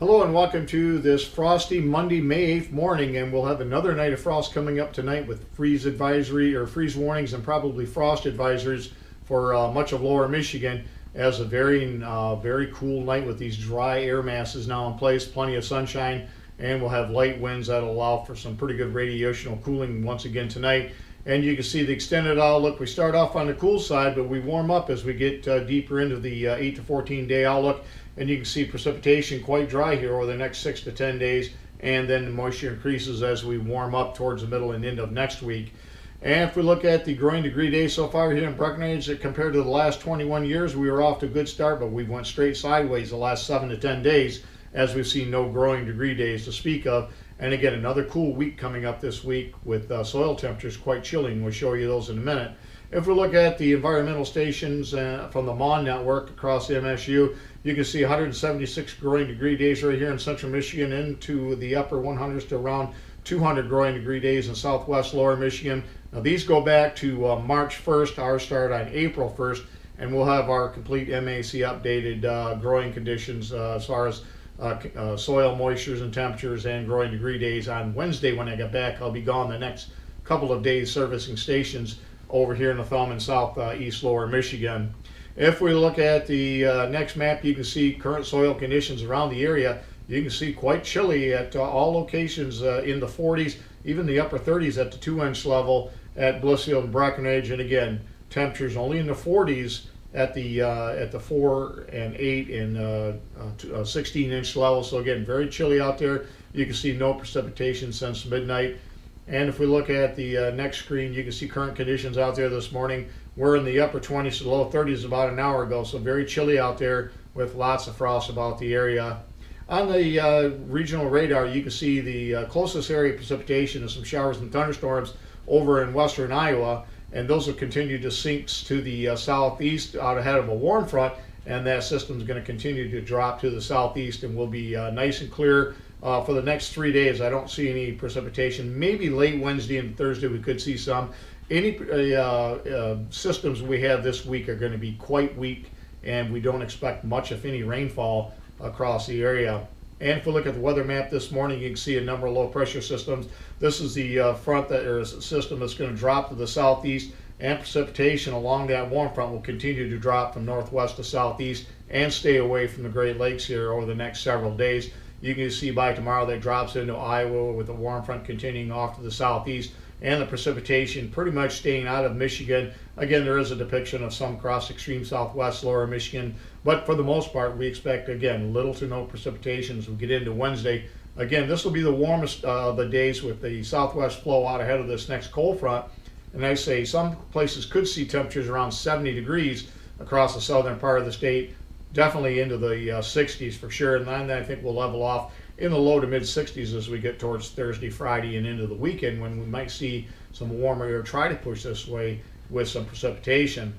Hello and welcome to this frosty Monday, May 8th morning, and we'll have another night of frost coming up tonight with freeze advisory or freeze warnings and probably frost advisories for much of lower Michigan as a very cool night with these dry air masses now in place, plenty of sunshine, and we'll have light winds that'll allow for some pretty good radiational cooling once again tonight. And you can see the extended outlook. We start off on the cool side, but we warm up as we get deeper into the 8 to 14 day outlook. And you can see precipitation quite dry here over the next 6 to 10 days. And then the moisture increases as we warm up towards the middle and end of next week. And if we look at the growing degree days so far here in Breckenridge, compared to the last 21 years, we were off to a good start, but we went straight sideways the last 7 to 10 days as we've seen no growing degree days to speak of. And again, another cool week coming up this week with soil temperatures quite chilly, and we'll show you those in a minute. If we look at the environmental stations from the MON network across the MSU, you can see 176 growing degree days right here in central Michigan, into the upper 100s to around 200 growing degree days in southwest lower Michigan. Now these go back to March 1st, our start on April 1st, and we'll have our complete MAC updated growing conditions as far as soil moistures and temperatures and growing degree days on Wednesday. When I get back, I'll be gone the next couple of days servicing stations over here in the Thumb and southeast lower Michigan. If we look at the next map, you can see current soil conditions around the area. You can see quite chilly at all locations in the 40s, even the upper 30s at the 2-inch level at Blissfield and Breckenridge. And again, temperatures only in the 40s at the 4 and 8 and 16-inch level. So again, very chilly out there. You can see no precipitation since midnight. And if we look at the next screen, you can see current conditions out there this morning. We're in the upper 20s to low 30s about an hour ago, so very chilly out there with lots of frost about the area. On the regional radar, you can see the closest area of precipitation is some showers and thunderstorms over in western Iowa, and those will continue to sink to the southeast out ahead of a warm front, and that system is going to continue to drop to the southeast and will be nice and clear for the next 3 days. I don't see any precipitation. Maybe late Wednesday and Thursday we could see some. Any systems we have this week are going to be quite weak, and we don't expect much, if any, rainfall across the area. And if we look at the weather map this morning, you can see a number of low pressure systems. This is the front that or system that's going to drop to the southeast, and precipitation along that warm front will continue to drop from northwest to southeast and stay away from the Great Lakes here over the next several days. You can see by tomorrow that drops into Iowa with the warm front continuing off to the southeast, and the precipitation pretty much staying out of Michigan. Again, there is a depiction of some across extreme southwest lower Michigan, but for the most part we expect, again, little to no precipitation as we get into Wednesday. Again, this will be the warmest of the days with the southwest flow out ahead of this next cold front. And I say some places could see temperatures around 70 degrees across the southern part of the state, definitely into the 60s for sure. And then I think we'll level off in the low to mid 60s as we get towards Thursday, Friday, and into the weekend, when we might see some warmer air try to push this way with some precipitation.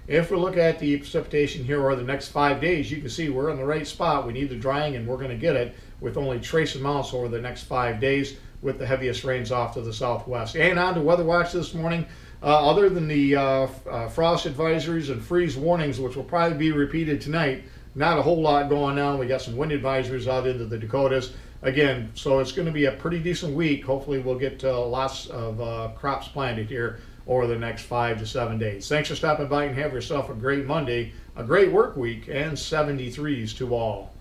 If we look at the precipitation here over the next 5 days, you can see we're in the right spot. We need the drying, and we're going to get it with only trace amounts over the next 5 days, with the heaviest rains off to the southwest. And on to Weather Watch this morning. Other than the frost advisories and freeze warnings, which will probably be repeated tonight, not a whole lot going on. We got some wind advisories out into the Dakotas. Again, so it's going to be a pretty decent week. Hopefully we'll get lots of crops planted here over the next 5 to 7 days. Thanks for stopping by, and have yourself a great Monday, a great work week, and 73s to all.